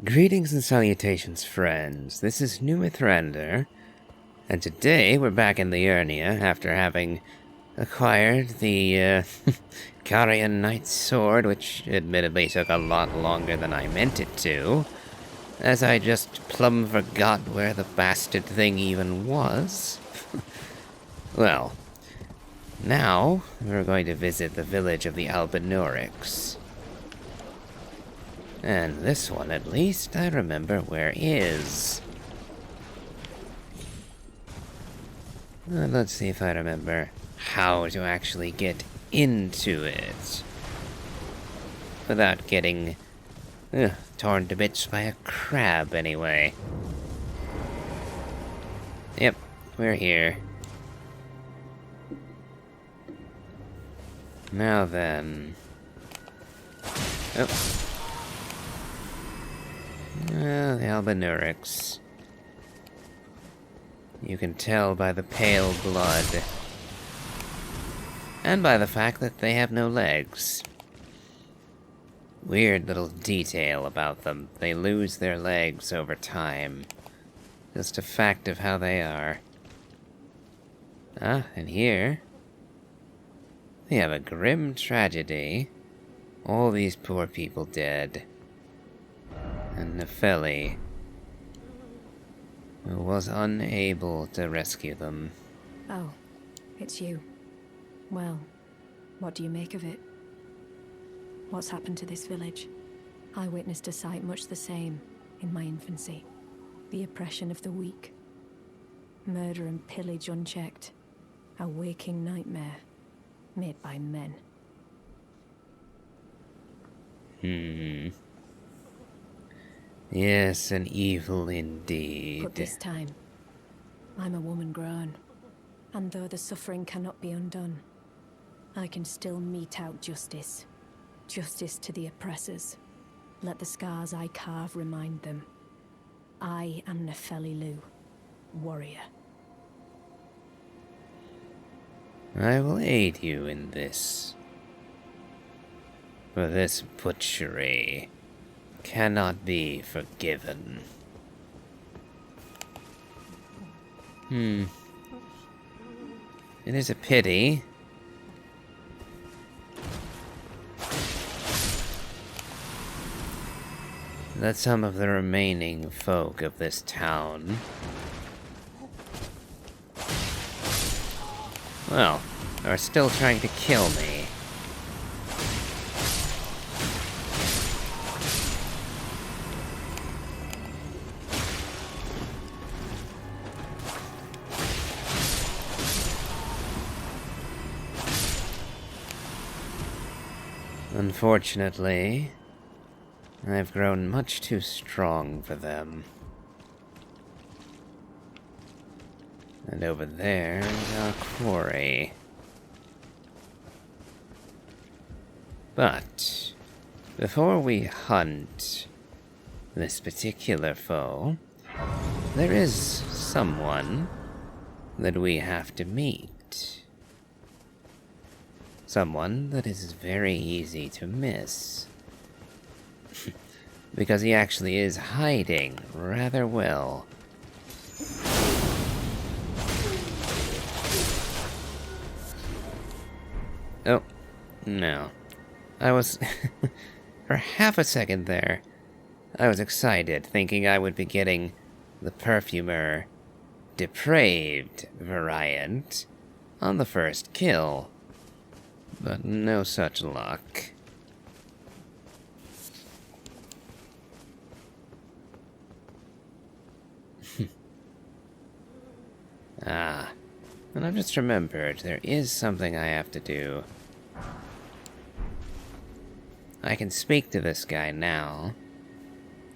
Greetings and salutations, friends. This is Numithrander, and today we're back in the Urnia after having acquired the Carian Knight's Sword, which admittedly took a lot longer than I meant it to, as I just plumb forgot where the bastard thing even was. Well, now we're going to visit the village of the Albinurics. And this one, at least, I remember where is. Let's see if I remember how to actually get into it without getting torn to bits by a crab, anyway. Yep, we're here. Now then. Oh. The Albinurics. You can tell by the pale blood. And by the fact that they have no legs. Weird little detail about them. They lose their legs over time. Just a fact of how they are. Ah, and here we have a grim tragedy. All these poor people dead. And Nefeli, who was unable to rescue them. Oh, it's you. Well, what do you make of it? What's happened to this village? I witnessed a sight much the same in my infancy. The oppression of the weak. Murder and pillage unchecked. A waking nightmare made by men. Yes, an evil indeed. But this time, I'm a woman grown. And though the suffering cannot be undone, I can still mete out justice. Justice to the oppressors. Let the scars I carve remind them. I am Nefeli Lu, warrior. I will aid you in this. For this butchery cannot be forgiven. It is a pity. That some of the remaining folk of this town, well, are still trying to kill me. Unfortunately, I've grown much too strong for them. And over there is our quarry. But before we hunt this particular foe, there is someone that we have to meet. Someone that is very easy to miss. Because he actually is hiding rather well. Oh, no. I was... for half a second there, I was excited, thinking I would be getting the perfumer depraved variant on the first kill. But no such luck. Ah, and I've just remembered there is something I have to do. I can speak to this guy now,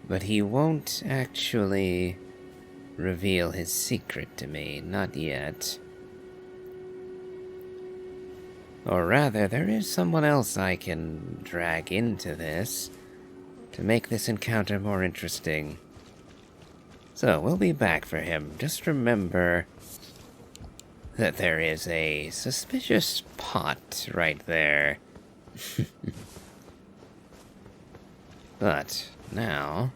but he won't actually reveal his secret to me, not yet. Or rather, there is someone else I can drag into this to make this encounter more interesting. So, we'll be back for him. Just remember that there is a suspicious pot right there. But now,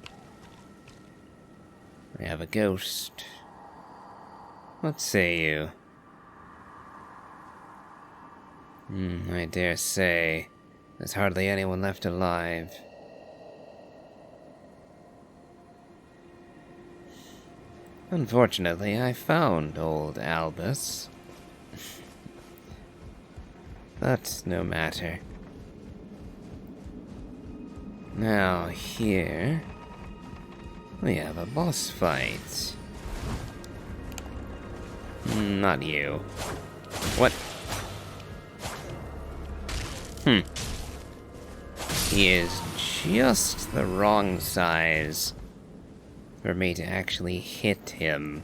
We have a ghost. What say you? I dare say there's hardly anyone left alive. Unfortunately, I found old Albus. But no matter. Now here, we have a boss fight. Not you. What? He is just the wrong size for me to actually hit him.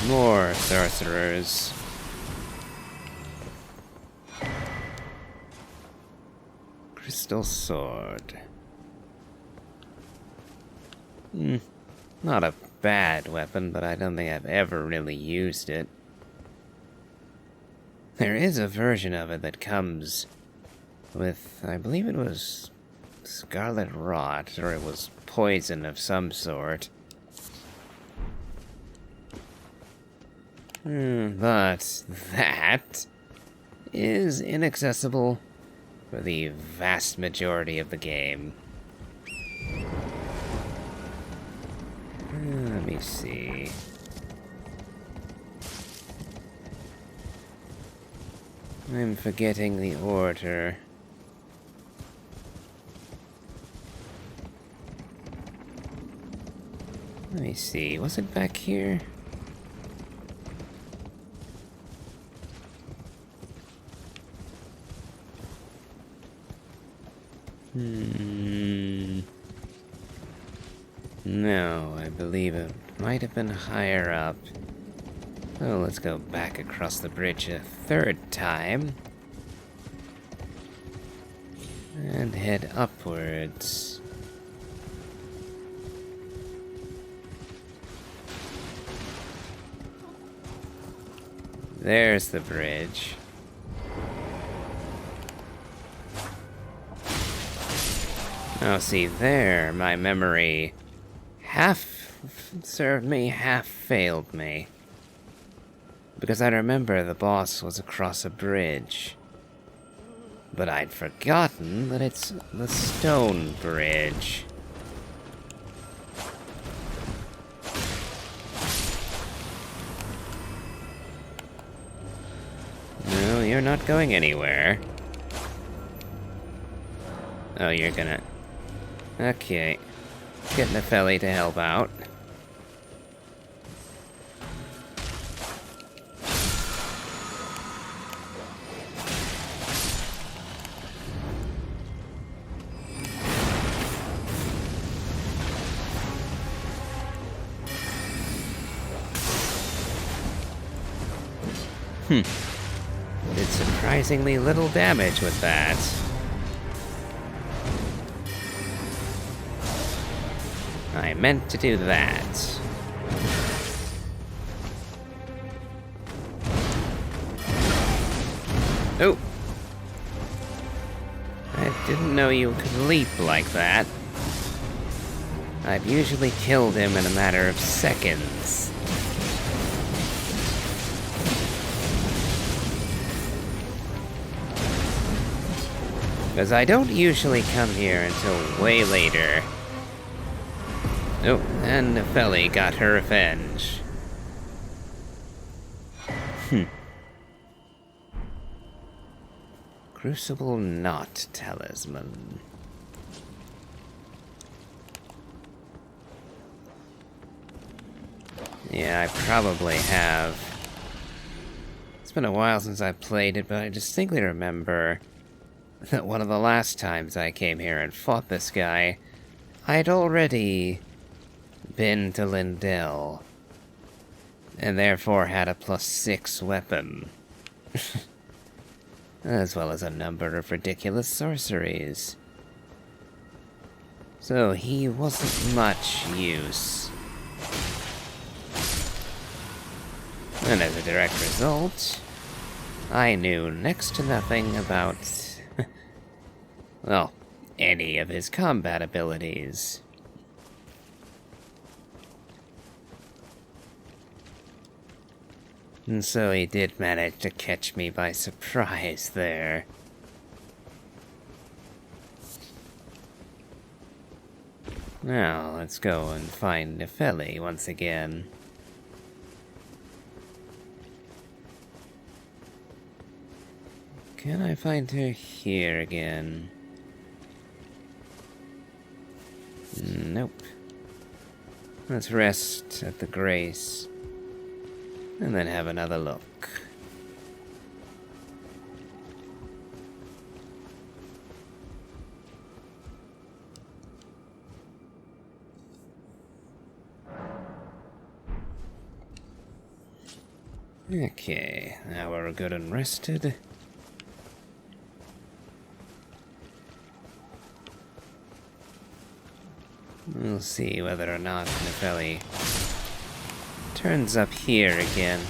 More sorcerers. Crystal sword. Not a bad weapon, but I don't think I've ever really used it. There is a version of it that comes with, I believe it was scarlet rot, or it was poison of some sort. But that is inaccessible for the vast majority of the game. Let me see. I'm forgetting the order. Let me see. Was it back here? No, I believe it might have been higher up. So let's go back across the bridge a third time. And head upwards. There's the bridge. Oh, see, there, my memory half served me, half failed me. Because I remember the boss was across a bridge. But I'd forgotten that it's the stone bridge. No, you're not going anywhere. Oh, you're gonna... Okay. Get Nepheli to help out. Did surprisingly little damage with that. I meant to do that. Oh! I didn't know you could leap like that. I've usually killed him in a matter of seconds. Because I don't usually come here until way later. Oh, and Nepheli got her revenge. Crucible Knot Talisman. Yeah, I probably have. It's been a while since I played it, but I distinctly remember that one of the last times I came here and fought this guy, I'd already been to Lindell, and therefore had a +6 weapon. As well as a number of ridiculous sorceries. So he wasn't much use. And as a direct result, I knew next to nothing about, well, any of his combat abilities. And so he did manage to catch me by surprise there. Now, let's go and find Nefeli once again. Can I find her here again? Nope. Let's rest at the Grace, and then have another look. Okay, now we're good and rested. We'll see whether or not Nefeli turns up here again.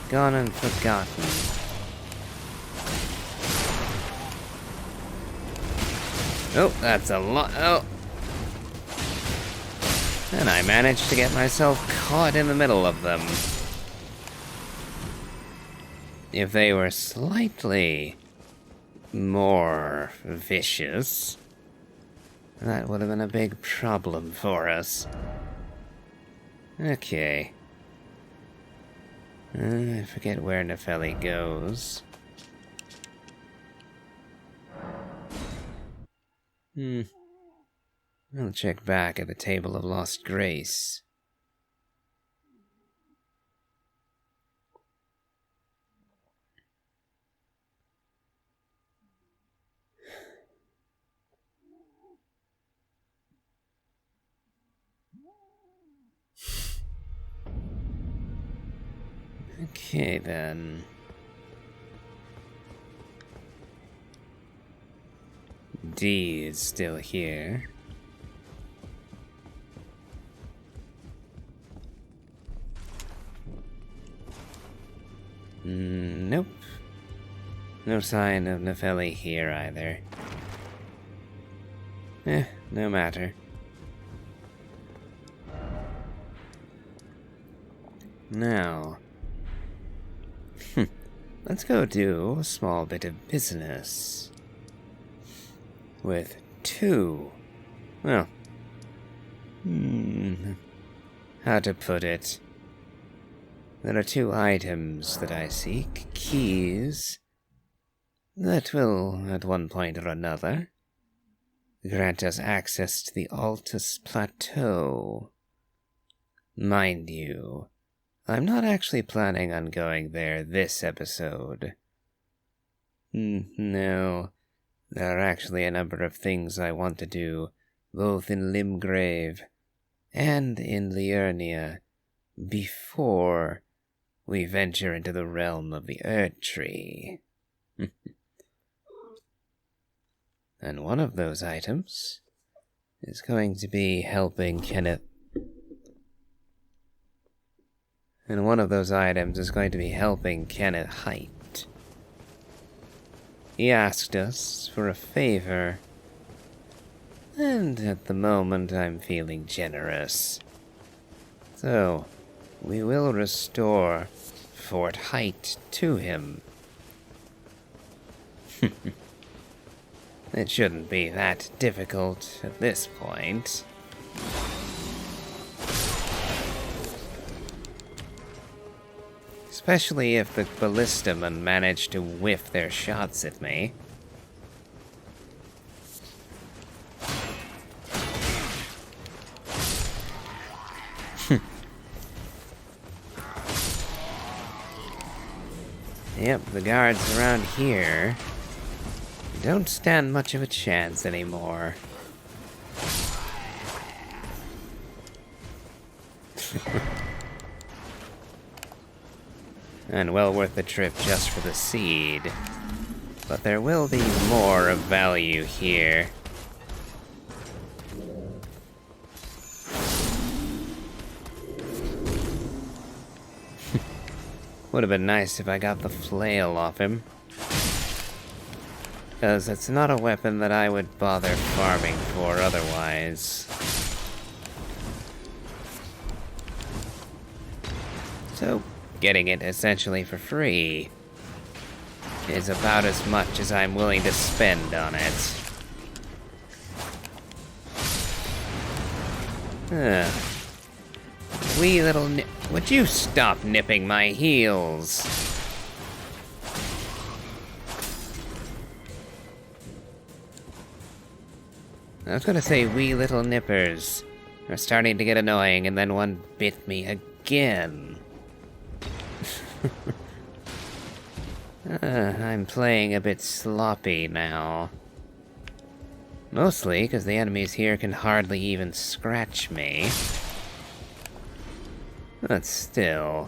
Gone and forgotten. Oh, that's a lot. Oh! And I managed to get myself caught in the middle of them. If they were slightly more vicious, that would have been a big problem for us. Okay. I forget where Nefeli goes. I'll check back at the Table of Lost Grace. Okay, then. D is still here. Nope. No sign of Nefeli here either. No matter. Now, let's go do a small bit of business. With two, well, how to put it? There are two items that I seek, keys, that will, at one point or another, grant us access to the Altus Plateau. Mind you, I'm not actually planning on going there this episode. No, there are actually a number of things I want to do, both in Limgrave and in Liurnia, before we venture into the realm of the Erdtree. And one of those items is going to be helping Kenneth. And one of those items is going to be helping Kenneth Height. He asked us for a favor, and at the moment I'm feeling generous. So, we will restore Fort Height to him. It shouldn't be that difficult at this point. Especially if the ballistamen manage to whiff their shots at me. Yep, the guards around here don't stand much of a chance anymore. And well worth the trip just for the seed. But there will be more of value here. Would have been nice if I got the flail off him. Because it's not a weapon that I would bother farming for otherwise. So, getting it essentially for free is about as much as I'm willing to spend on it. Wee little would you stop nipping my heels? I was gonna say wee little nippers are starting to get annoying, and then one bit me again. I'm playing a bit sloppy now. Mostly because the enemies here can hardly even scratch me. But still,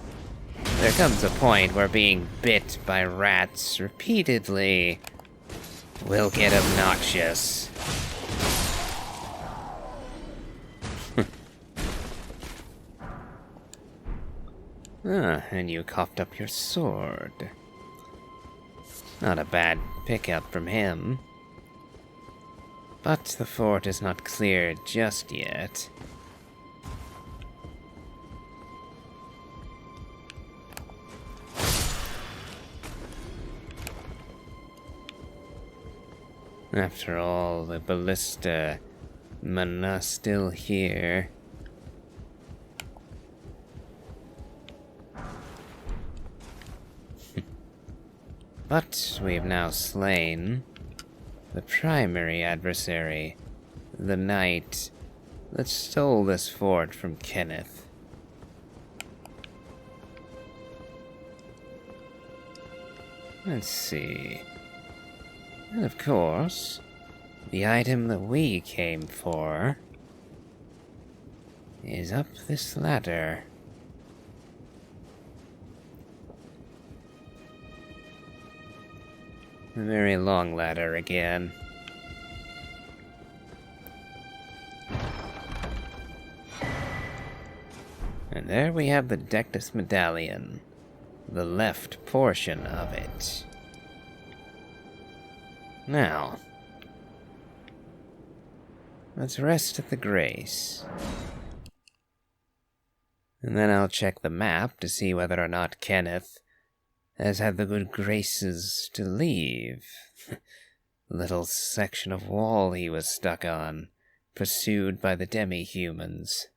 there comes a point where being bit by rats repeatedly will get obnoxious. And you coughed up your sword. Not a bad pickup from him. But the fort is not cleared just yet. After all, the ballista mana still here. But we have now slain the primary adversary, the knight that stole this fort from Kenneth. Let's see. And of course, the item that we came for is up this ladder. A very long ladder again. And there we have the Dectus Medallion, the left portion of it. Now, let's rest at the Grace. And then I'll check the map to see whether or not Kenneth has had the good graces to leave the little section of wall he was stuck on, pursued by the demi-humans.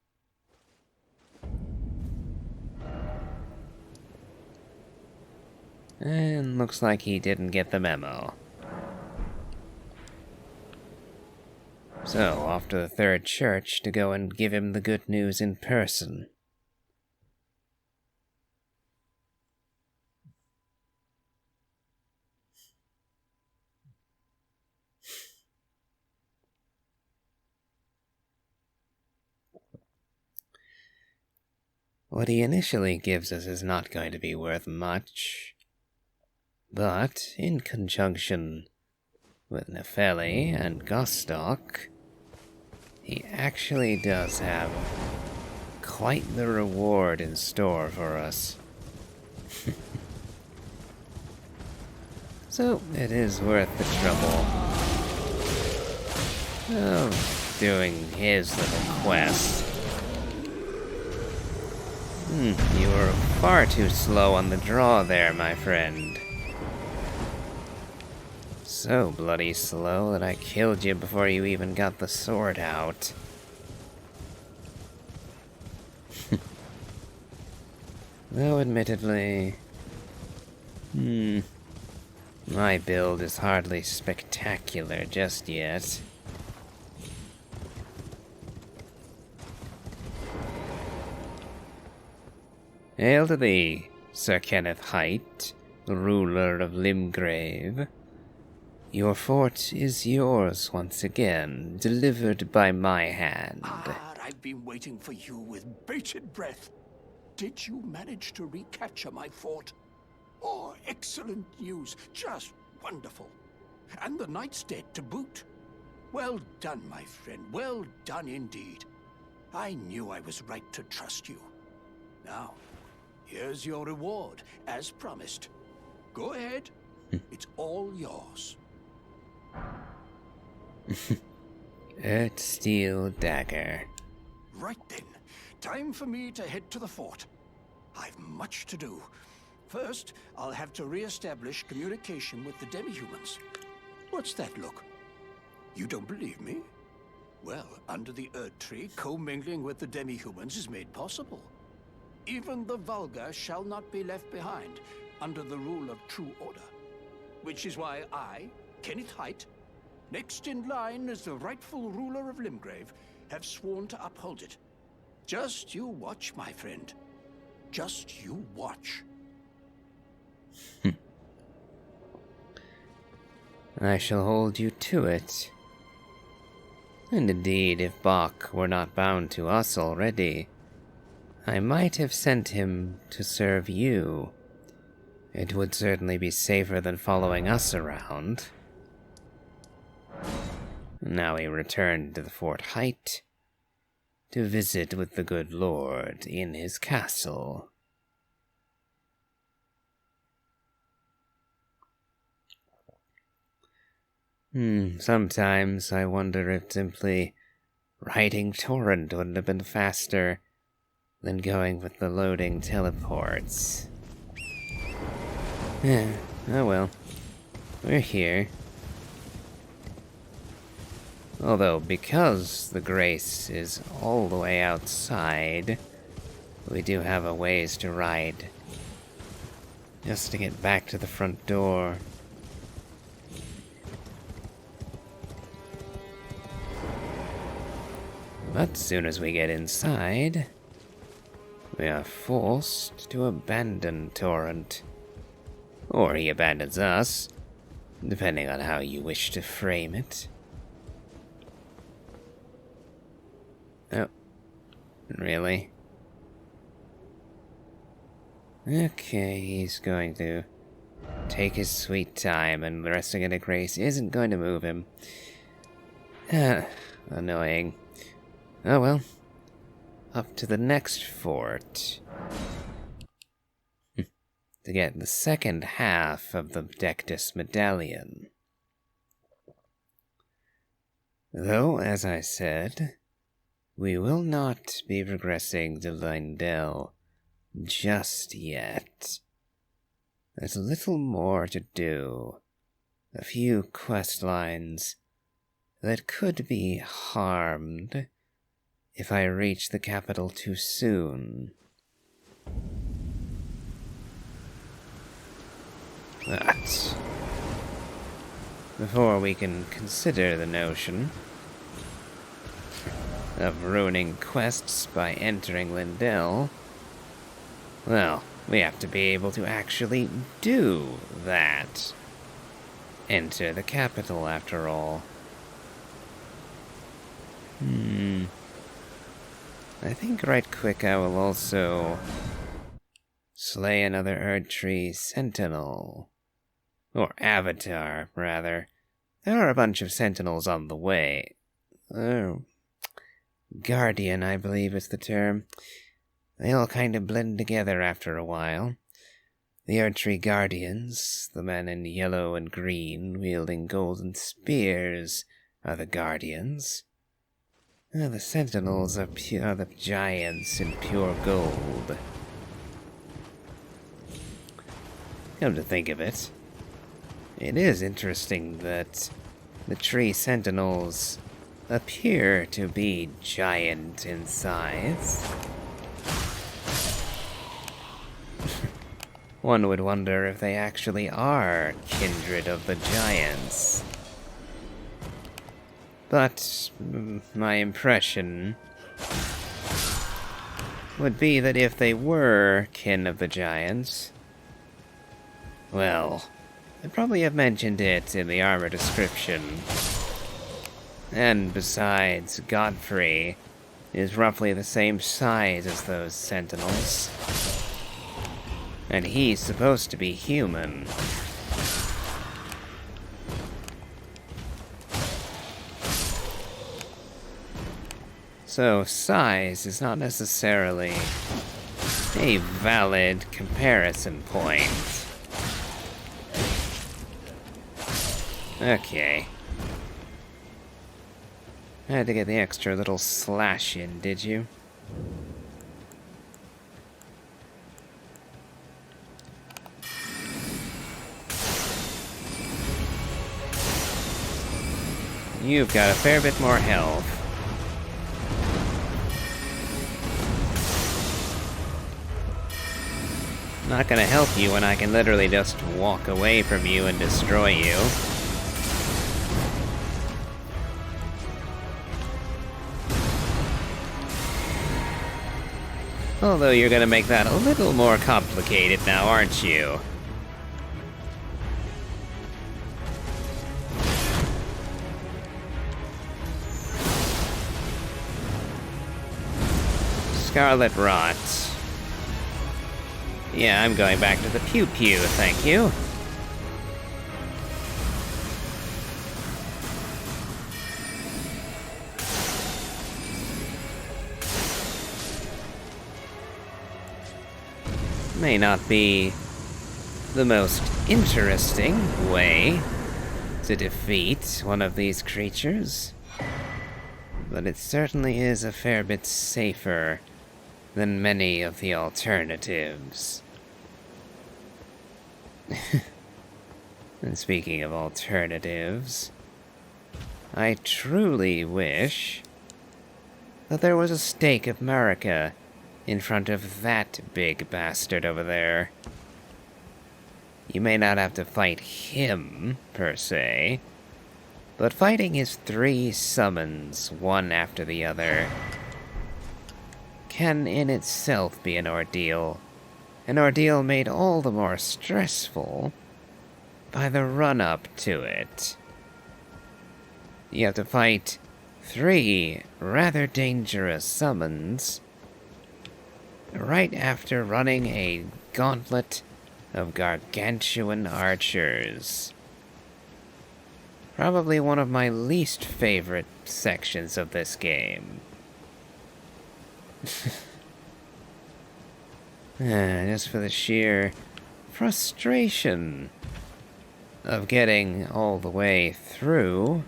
And looks like he didn't get the memo. So, off to the third church to go and give him the good news in person. What he initially gives us is not going to be worth much, but in conjunction with Nefeli and Gostock, he actually does have quite the reward in store for us. So it is worth the trouble of doing his little quest. You were far too slow on the draw there, my friend. So bloody slow that I killed you before you even got the sword out. Though admittedly, my build is hardly spectacular just yet. Hail to thee, Sir Kenneth Height, ruler of Limgrave. Your fort is yours once again, delivered by my hand. I've been waiting for you with bated breath. Did you manage to recapture my fort? Oh, excellent news. Just wonderful. And the knight's dead to boot. Well done, my friend. Well done indeed. I knew I was right to trust you. Now, Here's your reward, as promised. Go ahead. It's all yours. Earth steel dagger. Right then. Time for me to head to the fort. I've much to do. First, I'll have to re-establish communication with the demi-humans. What's that look? You don't believe me? Well, under the Erdtree, commingling with the demi-humans is made possible. Even the vulgar shall not be left behind, under the rule of true order. Which is why I, Kenneth Haight, next in line as the rightful ruler of Limgrave, have sworn to uphold it. Just you watch, my friend. Just you watch. I shall hold you to it. And indeed, if Bach were not bound to us already, I might have sent him to serve you. It would certainly be safer than following us around. Now he returned to the Fort Height to visit with the good lord in his castle. Sometimes I wonder if simply riding Torrent wouldn't have been faster than going with the loading teleports. Oh well. We're here. Although, because the Grace is all the way outside, we do have a ways to ride. Just to get back to the front door. But as soon as we get inside, we are forced to abandon Torrent. Or he abandons us, depending on how you wish to frame it. Oh, really? Okay, he's going to take his sweet time, and the resting of the Grace isn't going to move him. Annoying. Oh well. Up to the next fort. To get the second half of the Dectus Medallion. Though, as I said, we will not be progressing to Lindell just yet. There's a little more to do. A few quest lines that could be harmed if I reach the capital too soon. But before we can consider the notion of ruining quests by entering Lindell, well, we have to be able to actually do that. Enter the capital, after all. I think right quick I will also slay another Erdtree sentinel. Or avatar, rather. There are a bunch of sentinels on the way. Guardian, I believe is the term. They all kind of blend together after a while. The Erdtree Guardians, the men in yellow and green wielding golden spears, are the Guardians. The sentinels are the giants in pure gold. Come to think of it, it is interesting that the tree sentinels appear to be giant in size. One would wonder if they actually are kindred of the giants. But my impression would be that if they were kin of the giants, well, I'd probably have mentioned it in the armor description. And besides, Godfrey is roughly the same size as those sentinels. And he's supposed to be human. So, size is not necessarily a valid comparison point. Okay. Had to get the extra little slash in, did you? You've got a fair bit more health. Not gonna help you when I can literally just walk away from you and destroy you. Although you're gonna make that a little more complicated now, aren't you? Scarlet Rot. Yeah, I'm going back to the pew-pew, thank you. May not be the most interesting way to defeat one of these creatures, but it certainly is a fair bit safer than many of the alternatives. And speaking of alternatives, I truly wish that there was a stake of Marika in front of that big bastard over there. You may not have to fight him, per se, but fighting his 3 summons, one after the other, can in itself be an ordeal made all the more stressful by the run-up to it. You have to fight 3 rather dangerous summons right after running a gauntlet of gargantuan archers. Probably one of my least favorite sections of this game. Just for the sheer frustration of getting all the way through.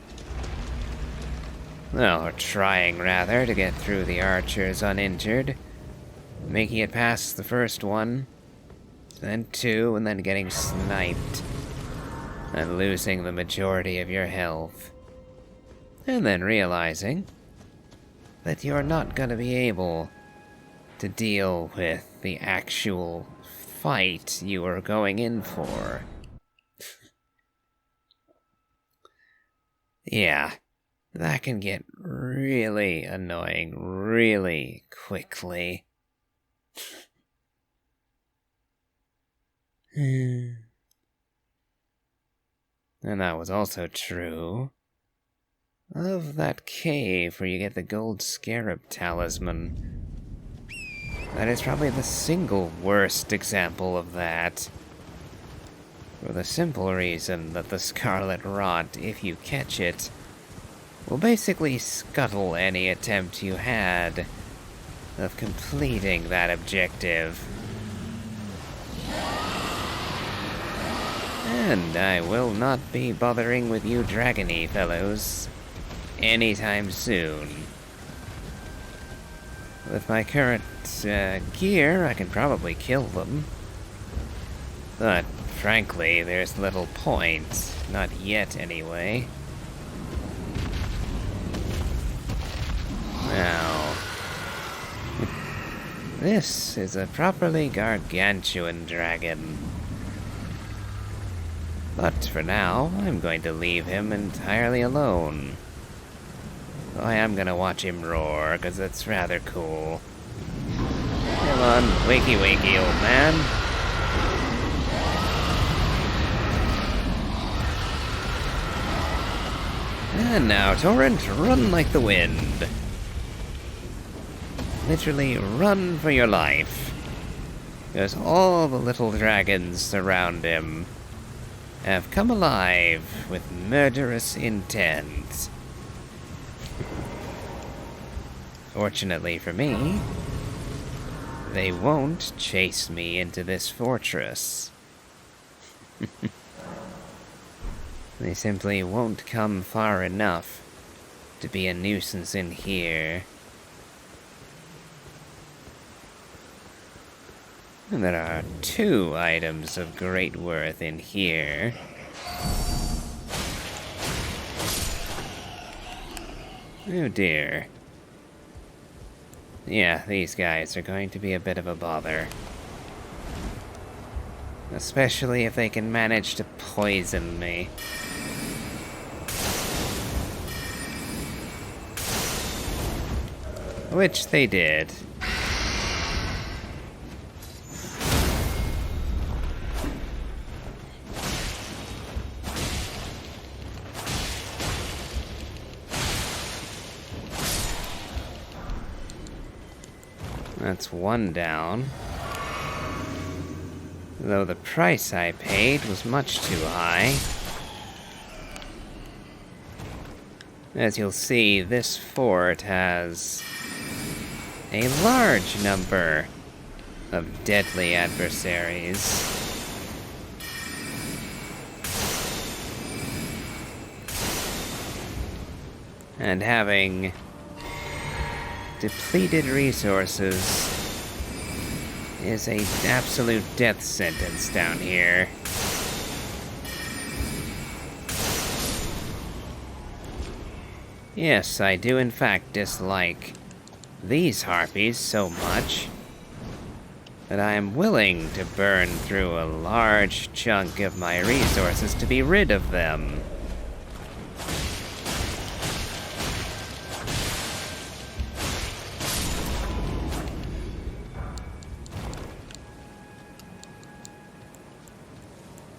Well, or trying rather to get through the archers uninjured. Making it past the first one, then 2, and then getting sniped. And losing the majority of your health. And then realizing that you're not gonna be able to deal with the actual fight you were going in for. Yeah, that can get really annoying really quickly. And that was also true of that cave where you get the gold scarab talisman. That is probably the single worst example of that. For the simple reason that the Scarlet Rot, if you catch it, will basically scuttle any attempt you had of completing that objective. And I will not be bothering with you dragony fellows anytime soon. With my current gear, I can probably kill them. But frankly, there's little point. Not yet, anyway. Now, this is a properly gargantuan dragon. But for now, I'm going to leave him entirely alone. I am gonna watch him roar, because it's rather cool. Come on, wakey wakey, old man. And now, Torrent, run like the wind. Literally run for your life. Because all the little dragons around him have come alive with murderous intent. Fortunately for me, they won't chase me into this fortress. They simply won't come far enough to be a nuisance in here. And there are 2 items of great worth in here. Oh dear. Yeah, these guys are going to be a bit of a bother. Especially if they can manage to poison me. Which they did. That's 1 down. Though the price I paid was much too high. As you'll see, this fort has a large number of deadly adversaries. And having depleted resources is an absolute death sentence down here. Yes, I do in fact dislike these harpies so much that I am willing to burn through a large chunk of my resources to be rid of them.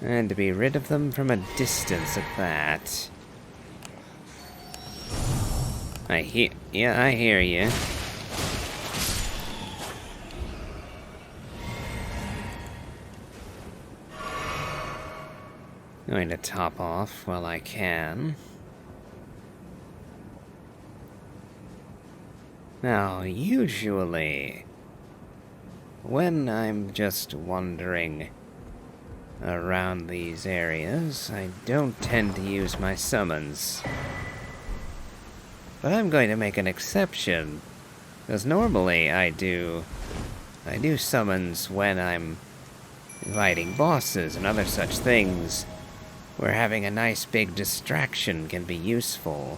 And to be rid of them from a distance at that. I hear you. Going to top off while I can. Now, usually, when I'm just wandering around these areas, I don't tend to use my summons. But I'm going to make an exception, because normally I do summons when I'm fighting bosses and other such things, where having a nice big distraction can be useful.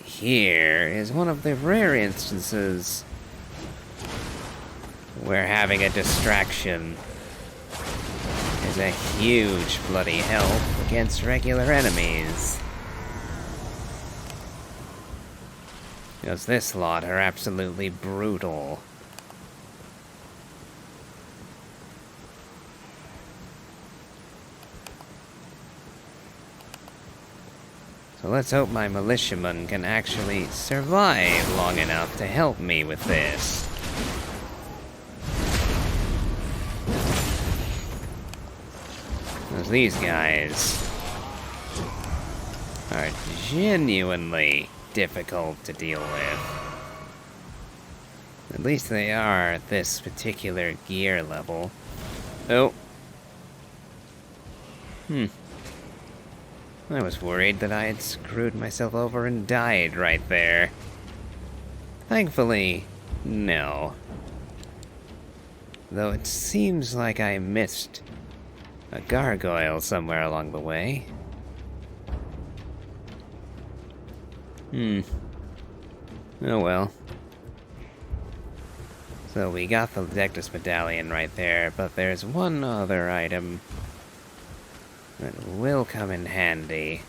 Here is one of the rare instances where having a distraction is a huge bloody help against regular enemies. Because this lot are absolutely brutal. So let's hope my militiamen can actually survive long enough to help me with this. Because these guys are genuinely difficult to deal with. At least they are at this particular gear level. Oh. I was worried that I had screwed myself over and died right there. Thankfully, no. Though it seems like I missed a gargoyle somewhere along the way. Oh well. So we got the Dectus Medallion right there, but there's one other item that will come in handy.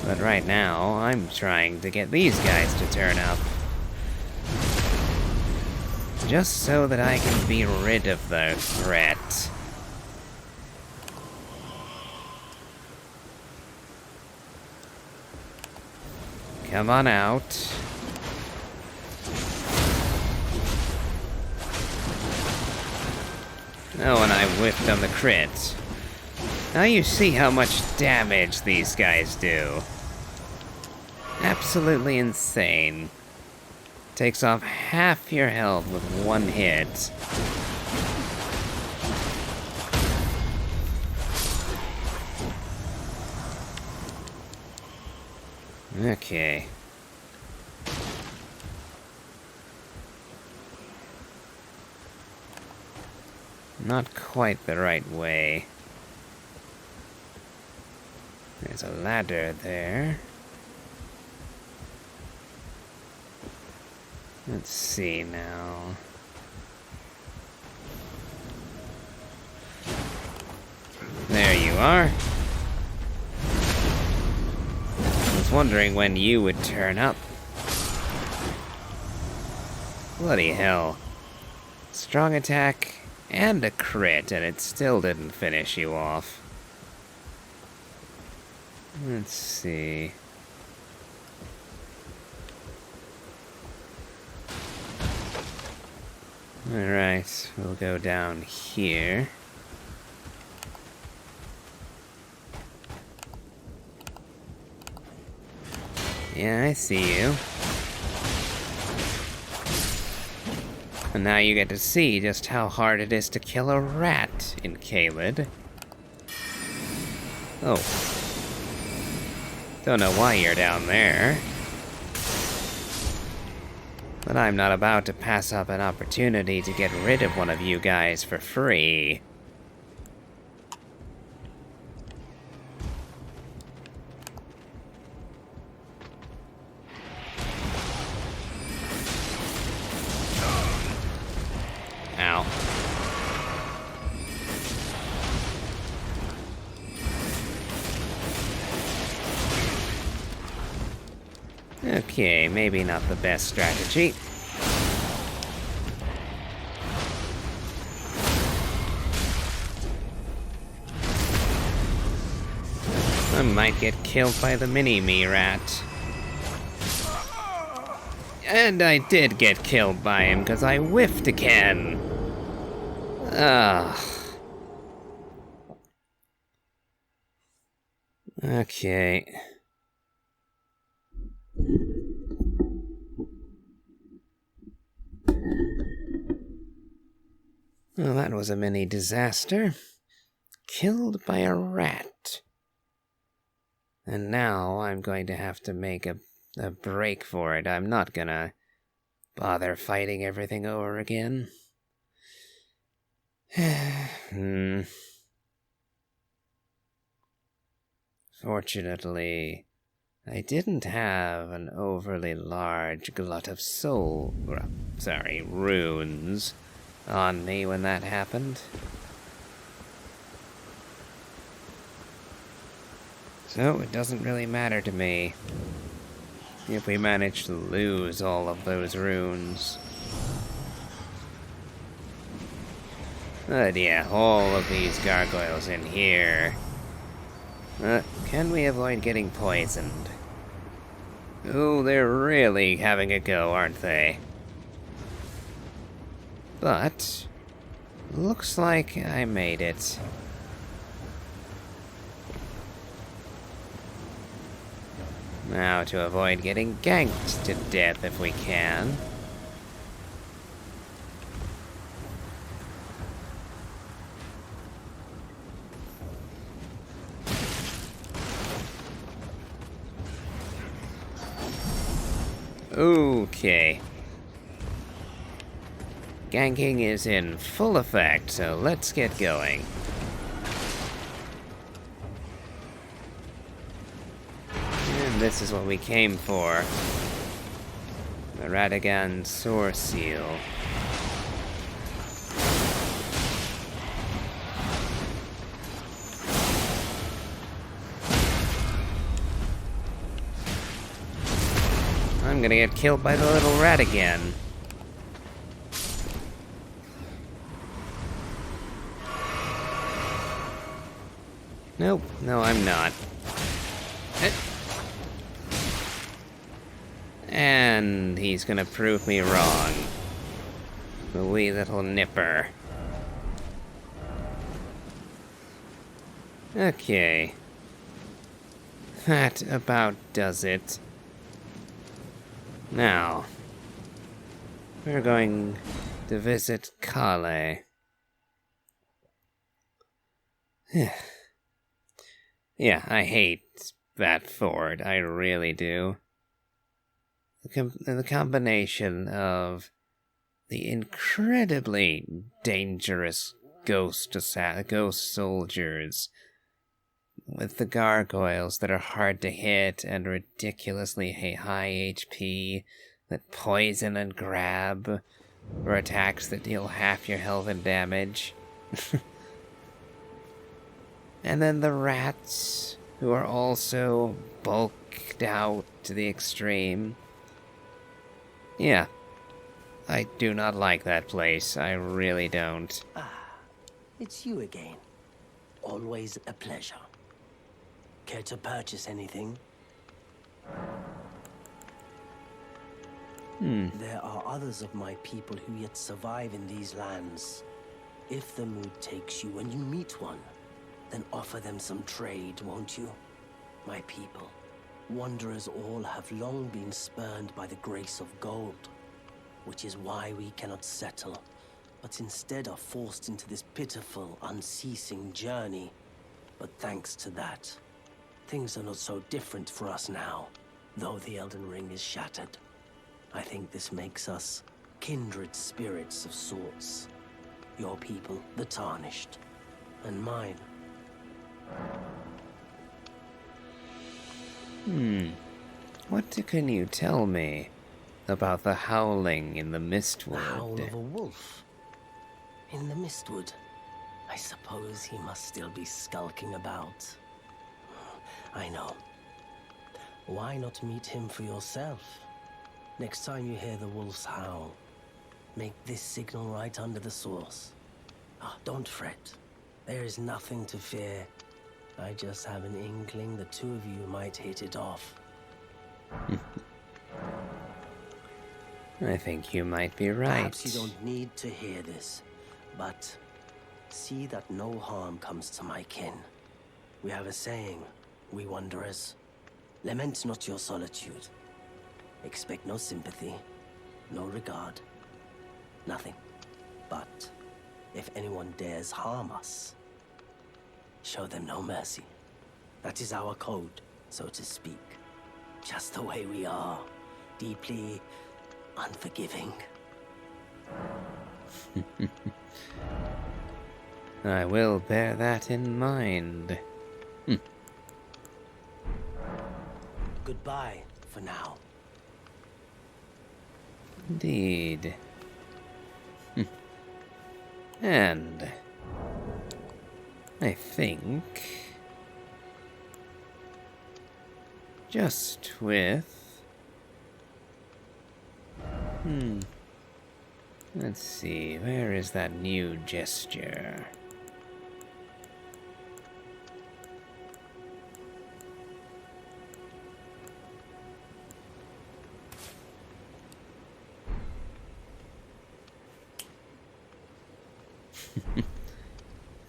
But right now, I'm trying to get these guys to turn up. Just so that I can be rid of the threat. Come on out. Oh, and I whiffed on the crit. Now you see how much damage these guys do. absolutely insane. Takes off half your health with one hit. Okay. Not quite the right way. There's a ladder there. Let's see now. There you are. I was wondering when you would turn up. Bloody hell. Strong attack and a crit, and it still didn't finish you off. Let's see. Alright, we'll go down here. Yeah, I see you. And now you get to see just how hard it is to kill a rat in Caelid. Oh. Don't know why you're down there. But I'm not about to pass up an opportunity to get rid of one of you guys for free. Ow. Okay, maybe not the best strategy. I might get killed by the mini-me rat. And I did get killed by him because I whiffed again. Ugh. Okay. Well, that was a mini disaster. Killed by a rat. And now I'm going to have to make a break for it. I'm not gonna bother fighting everything over again. Fortunately, I didn't have an overly large glut of runes on me when that happened. So it doesn't really matter to me if we manage to lose all of those runes. But yeah, all of these gargoyles in here. Can we avoid getting poisoned? Oh, they're really having a go, aren't they? But looks like I made it. Now to avoid getting ganked to death if we can. Okay. Ganking is in full effect, so let's get going. And this is what we came for. The Radagon Soar Seal. I'm gonna get killed by the little rat again. Nope, no I'm not. And he's gonna prove me wrong. The wee little nipper. Okay. That about does it. Now, we're going to visit Kale. Yeah, I hate that fort. I really do. The combination of the incredibly dangerous ghost soldiers with the gargoyles that are hard to hit and ridiculously high HP that poison and grab, or attacks that deal half your health and damage. And then the rats, who are also bulked out to the extreme. Yeah, I do not like that place. I really don't. It's you again. Always a pleasure. Care to purchase anything? There are others of my people who yet survive in these lands. If the mood takes you and you meet one, then offer them some trade, won't you? My people, wanderers all have long been spurned by the grace of gold, which is why we cannot settle, but instead are forced into this pitiful, unceasing journey. But thanks to that, things are not so different for us now, though the Elden Ring is shattered. I think this makes us kindred spirits of sorts. Your people, the Tarnished, and mine. What can you tell me about the howling in the Mistwood? The howl of a wolf. In the Mistwood. I suppose he must still be skulking about. I know. Why not meet him for yourself? Next time you hear the wolf's howl, make this signal right under the source. Don't fret. There is nothing to fear. I just have an inkling the two of you might hit it off. I think you might be right. Perhaps you don't need to hear this, but see that no harm comes to my kin. We have a saying, we wanderers. Lament not your solitude. Expect no sympathy, no regard, nothing. But if anyone dares harm us, show them no mercy. That is our code, so to speak. Just the way we are, deeply unforgiving. I will bear that in mind. Goodbye for now. Indeed. And I think just with let's see, where is that new gesture?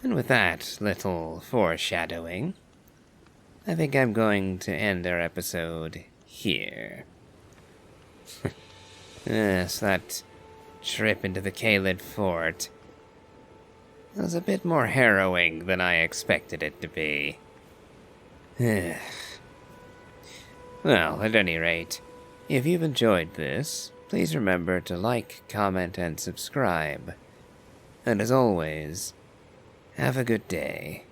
And with that little foreshadowing, I think I'm going to end our episode here. Yes, that trip into the Caelid Fort was a bit more harrowing than I expected it to be. Well, at any rate, if you've enjoyed this, please remember to like, comment, and subscribe. And as always, have a good day.